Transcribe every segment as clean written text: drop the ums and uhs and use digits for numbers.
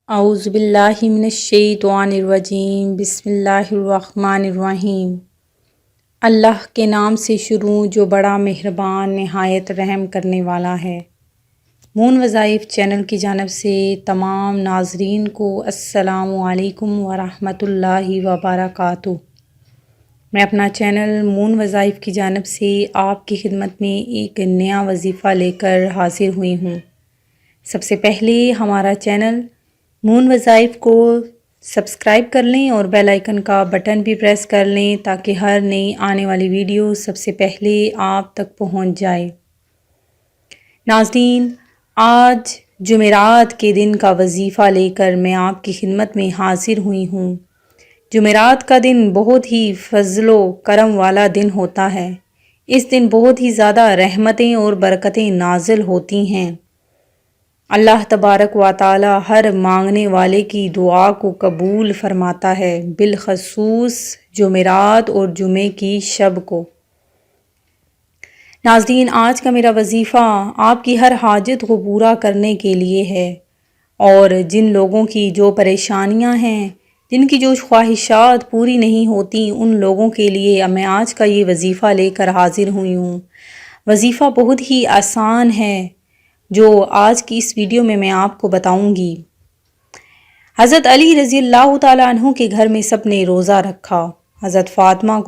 اعوذ باللہ من الشیطان الرجیم، بسم اللہ الرحمن الرحیم۔ اللہ کے نام سے شروع جو بڑا مہربان نہایت رحم کرنے والا ہے۔ مون وظائف چینل کی جانب سے تمام ناظرین کو السلام علیکم ورحمۃ اللہ وبرکاتہ۔ میں اپنا چینل مون وظائف کی جانب سے آپ کی خدمت میں ایک نیا وظیفہ لے کر حاضر ہوئی ہوں۔ سب سے پہلے ہمارا چینل مون وظائف کو سبسکرائب کر لیں اور بیل آئیکن کا بٹن بھی پریس کر لیں تاکہ ہر نئی آنے والی ویڈیو سب سے پہلے آپ تک پہنچ جائے۔ ناظرین، آج جمعرات کے دن کا وظیفہ لے کر میں آپ کی خدمت میں حاضر ہوئی ہوں۔ جمعرات کا دن بہت ہی فضل و کرم والا دن ہوتا ہے۔ اس دن بہت ہی زیادہ رحمتیں اور برکتیں نازل ہوتی ہیں۔ اللہ تبارک و تعالی ہر مانگنے والے کی دعا کو قبول فرماتا ہے، بالخصوص جمعرات اور جمعے کی شب کو۔ ناظرین، آج کا میرا وظیفہ آپ کی ہر حاجت کو پورا کرنے کے لیے ہے، اور جن لوگوں کی جو پریشانیاں ہیں، جن کی جو خواہشات پوری نہیں ہوتی، ان لوگوں کے لیے میں آج کا یہ وظیفہ لے کر حاضر ہوئی ہوں۔ وظیفہ بہت ہی آسان ہے جو آج کی اس ویڈیو میں آپ کو بتاؤں گی۔ حضرت علی رضی اللہ تعالیٰ عنہ کے گھر میں سب نے روزہ رکھا۔ حضرت فاطمہ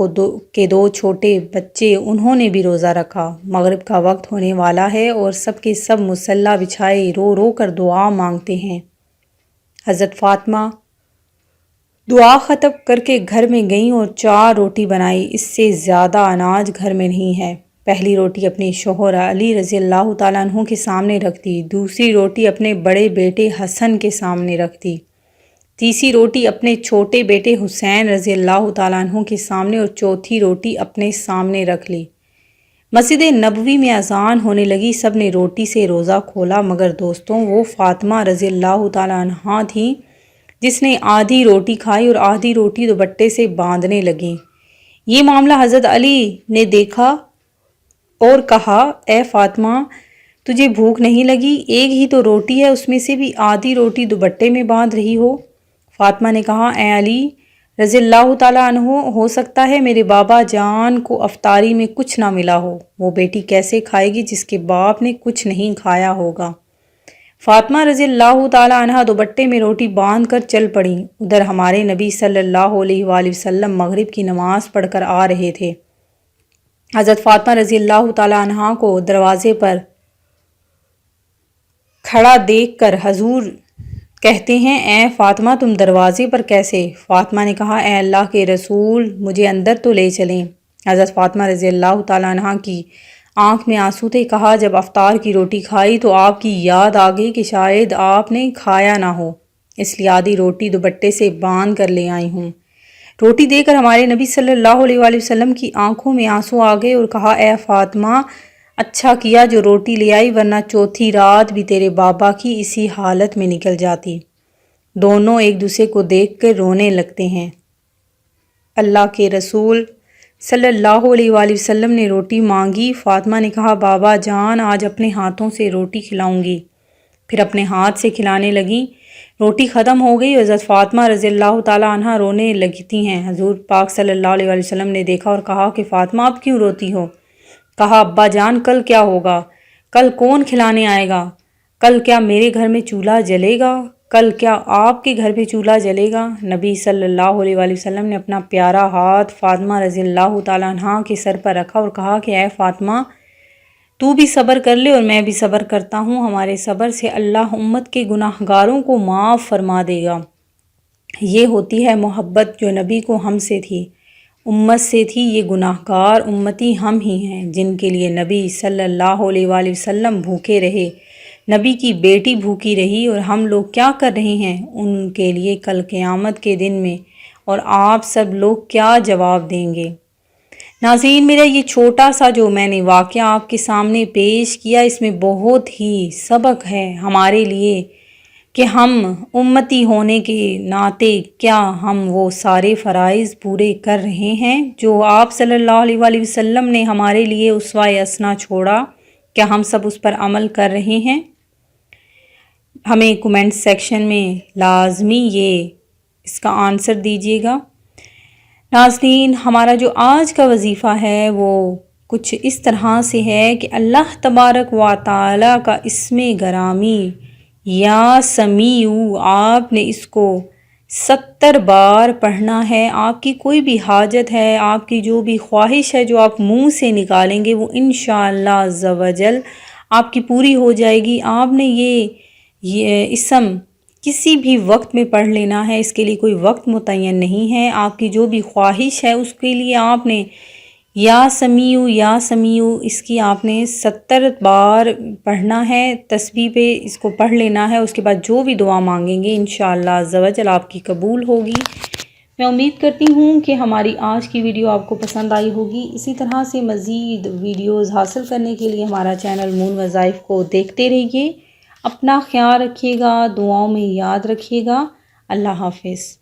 کے دو چھوٹے بچے، انہوں نے بھی روزہ رکھا۔ مغرب کا وقت ہونے والا ہے اور سب کے سب مصلی بچھائے رو رو کر دعا مانگتے ہیں۔ حضرت فاطمہ دعا ختم کر کے گھر میں گئیں اور 4 روٹی بنائی۔ اس سے زیادہ اناج گھر میں نہیں ہے۔ پہلی روٹی اپنے شوہر علی رضی اللہ تعالیٰ عنہ کے سامنے رکھ دی، دوسری روٹی اپنے بڑے بیٹے حسن کے سامنے رکھ دی، تیسری روٹی اپنے چھوٹے بیٹے حسین رضی اللہ تعالیٰ عنہ کے سامنے اور چوتھی روٹی اپنے سامنے رکھ لی۔ مسجد نبوی میں اذان ہونے لگی، سب نے روٹی سے روزہ کھولا، مگر دوستوں وہ فاطمہ رضی اللہ تعالیٰ عنہ تھیں جس نے آدھی روٹی کھائی اور آدھی روٹی دوپٹے سے باندھنے لگیں۔ یہ معاملہ حضرت علی نے دیکھا اور کہا، اے فاطمہ، تجھے بھوک نہیں لگی؟ ایک ہی تو روٹی ہے، اس میں سے بھی آدھی روٹی دوپٹے میں باندھ رہی ہو۔ فاطمہ نے کہا، اے علی رضی اللہ تعالیٰ عنہ، ہو سکتا ہے میرے بابا جان کو افطاری میں کچھ نہ ملا ہو، وہ بیٹی کیسے کھائے گی جس کے باپ نے کچھ نہیں کھایا ہوگا۔ فاطمہ رضی اللہ تعالیٰ عنہ دوپٹے میں روٹی باندھ کر چل پڑیں۔ ادھر ہمارے نبی صلی اللہ علیہ وآلہ وسلم مغرب کی نماز پڑھ کر آ رہے تھے۔ حضرت فاطمہ رضی اللہ تعالیٰ عنہ کو دروازے پر کھڑا دیکھ کر حضور کہتے ہیں، اے فاطمہ تم دروازے پر کیسے؟ فاطمہ نے کہا، اے اللہ کے رسول، مجھے اندر تو لے چلیں۔ حضرت فاطمہ رضی اللہ تعالیٰ عنہ کی آنکھ میں آنسو تھے۔ کہا، جب افطار کی روٹی کھائی تو آپ کی یاد آ گئی کہ شاید آپ نے کھایا نہ ہو، اس لیے آدھی روٹی دوپٹے سے باندھ کر لے آئی ہوں۔ روٹی دے کر ہمارے نبی صلی اللہ علیہ وآلہ وسلم کی آنکھوں میں آنسو آ گئے اور کہا، اے فاطمہ، اچھا کیا جو روٹی لے آئی، ورنہ چوتھی رات بھی تیرے بابا کی اسی حالت میں نکل جاتی۔ دونوں ایک دوسرے کو دیکھ کر رونے لگتے ہیں۔ اللہ کے رسول صلی اللہ علیہ وآلہ وسلم نے روٹی مانگی۔ فاطمہ نے کہا، بابا جان، آج اپنے ہاتھوں سے روٹی کھلاؤں گی۔ پھر اپنے ہاتھ سے کھلانے لگیں۔ روٹی ختم ہو گئی، حضرت فاطمہ رضی اللہ تعالیٰ عنہ رونے لگتی ہیں۔ حضور پاک صلی اللہ علیہ وآلہ وسلم نے دیکھا اور کہا کہ فاطمہ اب کیوں روتی ہو؟ کہا، ابا جان، کل کیا ہوگا؟ کل کون کھلانے آئے گا؟ کل کیا میرے گھر میں چولہا جلے گا؟ کل کیا آپ کے گھر پہ چولہا جلے گا؟ نبی صلی اللہ علیہ وآلہ وسلم نے اپنا پیارا ہاتھ فاطمہ رضی اللہ تعالیٰ عنہ کے سر پر رکھا اور کہا کہ اے فاطمہ، تو بھی صبر کر لے اور میں بھی صبر کرتا ہوں۔ ہمارے صبر سے اللہ امت کے گناہ گاروں کو معاف فرما دے گا۔ یہ ہوتی ہے محبت جو نبی کو ہم سے تھی، امت سے تھی۔ یہ گناہ گار امتی ہم ہی ہیں جن کے لیے نبی صلی اللہ علیہ وآلہ وسلم بھوکے رہے، نبی کی بیٹی بھوکی رہی، اور ہم لوگ کیا کر رہے ہیں ان کے لیے کل قیامت کے دن میں، اور آپ سب لوگ کیا جواب دیں گے؟ ناظرین، میرا یہ چھوٹا سا جو میں نے واقعہ آپ کے سامنے پیش کیا، اس میں بہت ہی سبق ہے ہمارے لیے کہ ہم امتی ہونے کے ناطے کیا ہم وہ سارے فرائض پورے کر رہے ہیں جو آپ صلی اللہ علیہ وآلہ وسلم نے ہمارے لیے اسوہ حسنہ چھوڑا؟ کیا ہم سب اس پر عمل کر رہے ہیں؟ ہمیں کومنٹ سیکشن میں لازمی اس کا آنسر دیجیے گا۔ ناظرین، ہمارا جو آج کا وظیفہ ہے وہ کچھ اس طرح سے ہے کہ اللہ تبارک و تعالی کا اسم گرامی یا سمیع، آپ نے اس کو 70 بار پڑھنا ہے۔ آپ کی کوئی بھی حاجت ہے، آپ کی جو بھی خواہش ہے جو آپ منہ سے نکالیں گے وہ انشاءاللہ عز و جل آپ کی پوری ہو جائے گی۔ آپ نے یہ اسم کسی بھی وقت میں پڑھ لینا ہے، اس کے لیے کوئی وقت متعین نہیں ہے۔ آپ کی جو بھی خواہش ہے اس کے لیے آپ نے یا سمیع اس کی آپ نے 70 بار پڑھنا ہے، تسبیح پہ اس کو پڑھ لینا ہے۔ اس کے بعد جو بھی دعا مانگیں گے انشاءاللہ عز و جل آپ کی قبول ہوگی۔ میں امید کرتی ہوں کہ ہماری آج کی ویڈیو آپ کو پسند آئی ہوگی۔ اسی طرح سے مزید ویڈیوز حاصل کرنے کے لیے ہمارا چینل مون وظائف کو دیکھتے رہیے۔ اپنا خیال رکھیے گا، دعاؤں میں یاد رکھیے گا۔ اللہ حافظ۔